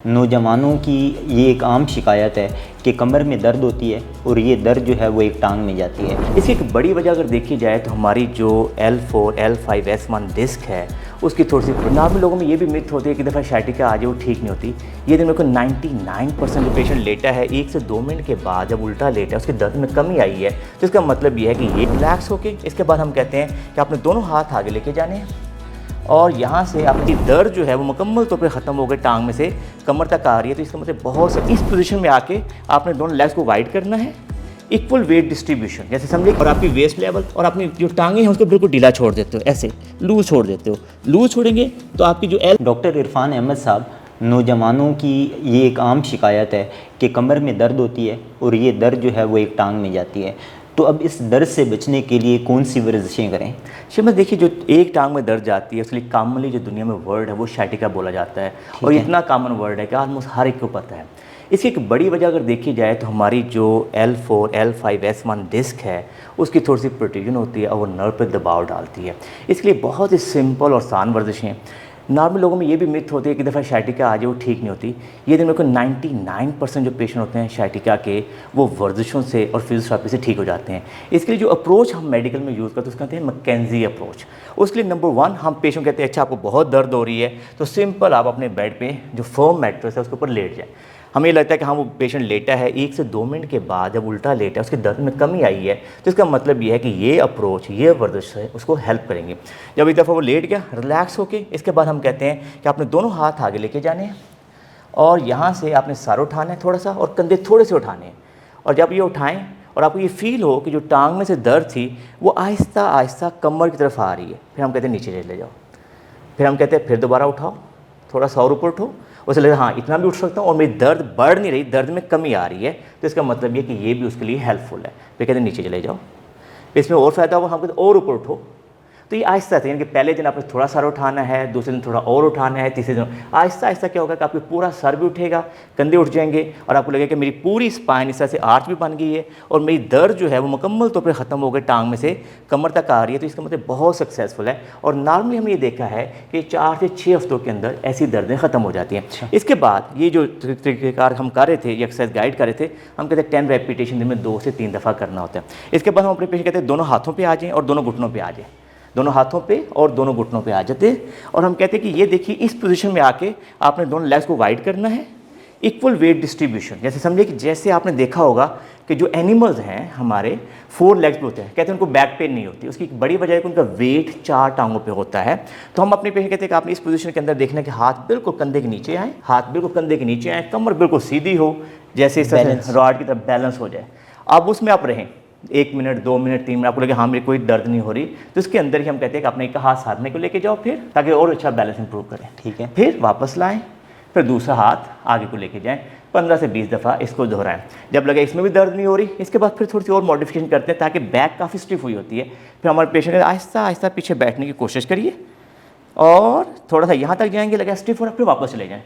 नौजवानों की ये एक आम शिकायत है कि कमर में दर्द होती है और ये दर्द जो है वो एक टांग में जाती है। इसकी एक बड़ी वजह अगर देखी जाए तो हमारी जो L4, L5, S1 डिस्क है उसकी थोड़ी सी नॉर्मल लोगों में ये भी मिथ होती है कि दफ़ा शाइटिका आ जाए वो ठीक नहीं होती। ये दिन मेरे को 99% जो पेशेंट लेटा है 1 से 2 मिनट के बाद जब उल्टा लेटा है उसके दर्द में कमी आई है, तो इसका मतलब ये है कि ये रिलैक्स होके इसके बाद हम कहते हैं कि आपने दोनों हाथ आगे लेके जाने हैं और यहाँ से आपकी दर्द जो है वो मुकम्मल तौर पे ख़त्म हो गई, टांग में से कमर तक आ रही है। तो इसका मतलब बहुत से इस पोजीशन में आके आपने दोनों लेग्स को वाइड करना है, इक्वल वेट डिस्ट्रीब्यूशन जैसे समझिए, और आपकी वेस्ट लेवल और अपनी जो टांगे हैं उसको बिल्कुल ढीला छोड़ देते हो, ऐसे लूज छोड़ देते हो। लूज छोड़ेंगे तो आपकी जो डॉक्टर इरफान अहमद साहब, नौजवानों की ये एक आम शिकायत है कि कमर में दर्द होती है और ये दर्द जो है वो एक टांग में जाती है। तो अब इस दर्द से बचने के लिए कौन सी वर्जिशें करें? शिमत देखिए, जो एक टांग में दर्द जाती है उसके लिए कॉमनली जो दुनिया में वर्ड है वो शाइटिका बोला जाता है और इतना कॉमन वर्ड है कि ऑलमोस्ट हर एक को पता है। इसकी एक बड़ी वजह अगर देखी जाए तो हमारी जो L4, L5, S1 डिस्क है उसकी थोड़ी सी प्रोट्रूजन होती है और वो नर्व पर दबाव डालती है। इसके लिए बहुत ही सिंपल और आसान वर्जिशें। नॉर्मल लोगों में ये भी मिथ होती है कि दफ़ा शाइटिका आ जाए वो ठीक नहीं होती। ये दिन मेरे को 99% जो पेशेंट होते हैं शाइटिका के वो वर्जिशों से और फिजियोथेरेपी से ठीक हो जाते हैं। इसके लिए जो अप्रोच हम मेडिकल में यूज़ करते हैं उसको कहते हैं मैकेंजी अप्रोच। उसके लिए नंबर 1 हम पेशेंट कहते हैं अच्छा आपको बहुत दर्द हो रही है तो सिंपल आप अपने बेड पे जो फर्म मैट्रेस है उसके ऊपर लेट जाए। हमें लगता है कि हाँ वो पेशेंट लेटा है 1 से 2 मिनट के बाद जब उल्टा लेटा है उसके दर्द में कमी आई है, तो इसका मतलब ये है कि ये अप्रोच, ये वर्जिश है उसको हेल्प करेंगे। जब एक दफ़ा वो लेट गया रिलैक्स होके, इसके बाद हम कहते हैं कि आपने दोनों हाथ आगे लेके जाने हैं और यहाँ से आपने सर उठाना है थोड़ा सा और कंधे थोड़े से उठाने हैं। और जब ये उठाएँ और आपको ये फील हो कि जो टांग में से दर्द थी वो आहिस्ता आहिस्ता कमर की तरफ आ रही है, फिर हम कहते हैं नीचे ले जाओ। फिर हम कहते हैं फिर दोबारा उठाओ, थोड़ा सा और ऊपर उठो। उसे लगता है हाँ इतना भी उठ सकता हूँ और मेरी दर्द बढ़ नहीं रही, दर्द में कमी आ रही है, तो इसका मतलब ये कि ये भी उसके लिए हेल्पफुल है। फिर कहते हैं नीचे चले जाओ, फिर इसमें और फ़ायदा होगा, हम कहते हैं और ऊपर उठो। तो ये आहिस्ता से, यानी कि पहले दिन आपने थोड़ा सर उठाना है, दूसरे दिन थोड़ा और उठाना है, तीसरे दिन आहिस्ता आहिस्ता क्या होगा कि आपके पूरा सर भी उठेगा, कंधे उठ जाएंगे और आपको लगेगा कि मेरी पूरी स्पाइन इस तरह से आर्च भी बन गई है और मेरी दर्द जो है वो मुकम्मल तौर पर ख़त्म हो गई, टांग में से कमर तक आ रही है। तो इसका मतलब बहुत सक्सेसफुल है और नॉर्मली हमने ये देखा है कि 4 से 6 हफ्तों के अंदर ऐसी दर्दें ख़त्म हो जाती हैं। इसके बाद ये जो तरीक़ेकार हम कर रहे थे, ये एक्सरसाइज गाइड कर रहे थे, हम कहते हैं 10 रेपिटेशन दिन में 2 से 3 दफ़ा करना होता है। इसके बाद हम अपने पेशेंट कहते हैं दोनों हाथों पर आ जाएँ और दोनों घुटनों पर आ जाएँ, दोनों हाथों पे और दोनों घुटनों पे आ जाते हैं और हम कहते हैं कि ये देखिए इस पोजीशन में आके आपने दोनों लेग्स को वाइड करना है, इक्वल वेट डिस्ट्रीब्यूशन। जैसे समझिए कि जैसे आपने देखा होगा कि जो एनिमल्स हैं हमारे 4 लेग्स पे होते हैं, कहते हैं उनको बैक पेन नहीं होती, उसकी एक बड़ी वजह है कि उनका वेट 4 टांगों पे होता है। तो हम अपने पेशेंट कहते हैं कि आपने इस पोजीशन के अंदर देखना कि हाथ बिल्कुल कंधे के नीचे आए, हाथ बिल्कुल कंधे के नीचे आए, कमर बिल्कुल सीधी हो, जैसे इस तरह से रॉड की तरफ बैलेंस हो जाए। अब उसमें आप रहें 1 मिनट, 2 मिनट, 3 मिनट, आपको लगे हाँ मेरी कोई दर्द नहीं हो रही, तो इसके अंदर ही हम कहते हैं कि अपने एक हाथ साधने को लेके जाओ फिर, ताकि और अच्छा बैलेंस इंप्रूव करें। ठीक है, फिर वापस लाएं, फिर दूसरा हाथ आगे को लेके जाएं, 15 से 20 दफ़ा इसको दोहराएं। जब लगे इसमें भी दर्द नहीं हो रही, इसके बाद फिर थोड़ी सी और मॉडिफिकेशन करते हैं ताकि बैक काफ़ी स्टिफ हुई होती है। फिर हमारे पेशेंट आहिस्ता आहिस्ता पीछे बैठने की कोशिश करिए और थोड़ा सा यहाँ तक जाएंगे, लगे स्टिफ हो रहा, फिर वापस चले जाएँ।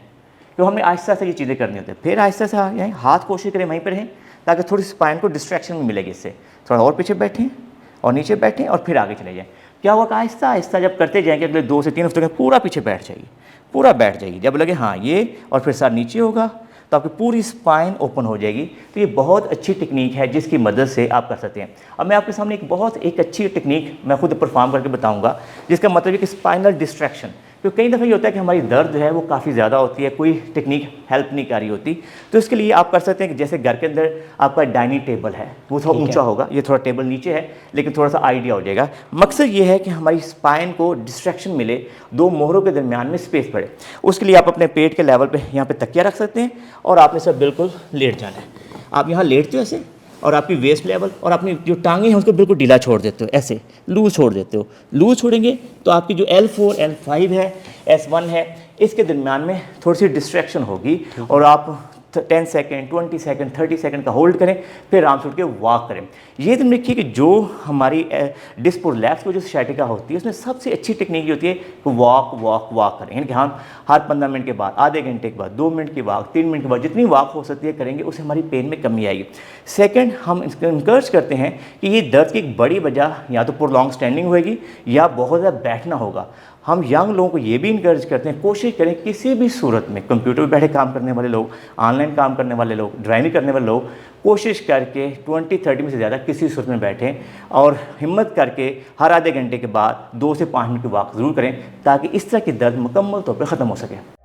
तो हमें आहिस्ता आहिस्ता ये चीज़ें करनी होती है। फिर आहिस्ता से आए, हाथ कोशिश करें वहीं पर रहें ताकि थोड़ी स्पाइन को डिस्ट्रैक्शन में मिलेगी। इससे थोड़ा और पीछे बैठें और नीचे बैठें और फिर आगे चले जाएँ। क्या होगा कि आहिस्ता आहिस्ता जब करते जाएंगे अगले 2 से 3 हफ्तों में पूरा पीछे बैठ जाइए, पूरा बैठ जाइए। जब लगे हाँ ये, और फिर सर नीचे होगा तो आपकी पूरी स्पाइन ओपन हो जाएगी। तो ये बहुत अच्छी टेक्निक है जिसकी मदद से आप कर सकते हैं। अब मैं आपके सामने एक अच्छी टेक्निक मैं खुद परफॉर्म करके बताऊंगा, जिसका मतलब है कि स्पाइनल डिस्ट्रैक्शन। तो कई दफ़ा ये होता है कि हमारी दर्द जो है वो काफ़ी ज़्यादा होती है, कोई टेक्निक हेल्प नहीं कर रही होती, तो इसके लिए आप कर सकते हैं कि जैसे घर के अंदर आपका डाइनिंग टेबल है वो थोड़ा ऊंचा होगा, ये थोड़ा टेबल नीचे है लेकिन थोड़ा सा आइडिया हो जाएगा। मकसद ये है कि हमारी स्पाइन को डिस्ट्रैक्शन मिले, 2 मोहरों के दरमियान में स्पेस पड़े। उसके लिए आप अपने पेट के लेवल पर यहाँ पर तकिया रख सकते हैं और आपने सब बिल्कुल लेट जाना है। आप यहाँ लेटते हो ऐसे और आपकी वेस्ट लेवल और अपनी जो टांगे हैं उसको बिल्कुल ढीला छोड़ देते हो, ऐसे लूज छोड़ देते हो। लूज छोड़ेंगे तो आपकी जो L4, L5 है, S1 है, इसके दरमियान में थोड़ी सी डिस्ट्रैक्शन होगी और आप 10 सेकेंड, 20 सेकेंड, 30 सेकेंड का होल्ड करें, फिर आराम से उठ के वॉक करें। ये दिन देखिए कि जो हमारी डिस्क प्रोलैप्स को जो शाइटिका होती है उसमें सबसे अच्छी टेक्निक होती है कि वॉक करें, यानी कि हम हर 15 मिनट के बाद, आधे घंटे के बाद, 2 मिनट की वॉक, 3 मिनट के बाद जितनी वॉक हो सकती है करेंगे, उससे हमारी पेन में कमी आएगी। सेकंड, हम इंकरेज करते हैं कि ये दर्द की एक बड़ी वजह या तो प्रोलॉन्ग स्टैंडिंग होगी या बहुत ज़्यादा बैठना होगा। हम यंग लोगों को ये भी इनकरेज करते हैं, कोशिश करें किसी भी सूरत में, कंप्यूटर पर बैठे काम करने वाले लोग, ऑनलाइन काम करने वाले लोग, ड्राइविंग करने वाले लोग, कोशिश करके 20-30 में से ज़्यादा किसी सूरत में बैठें और हिम्मत करके हर आधे घंटे के बाद 2 से 5 मिनट की वॉक ज़रूर करें, ताकि इस तरह की दर्द मुकम्मल तौर पर ख़त्म हो सके।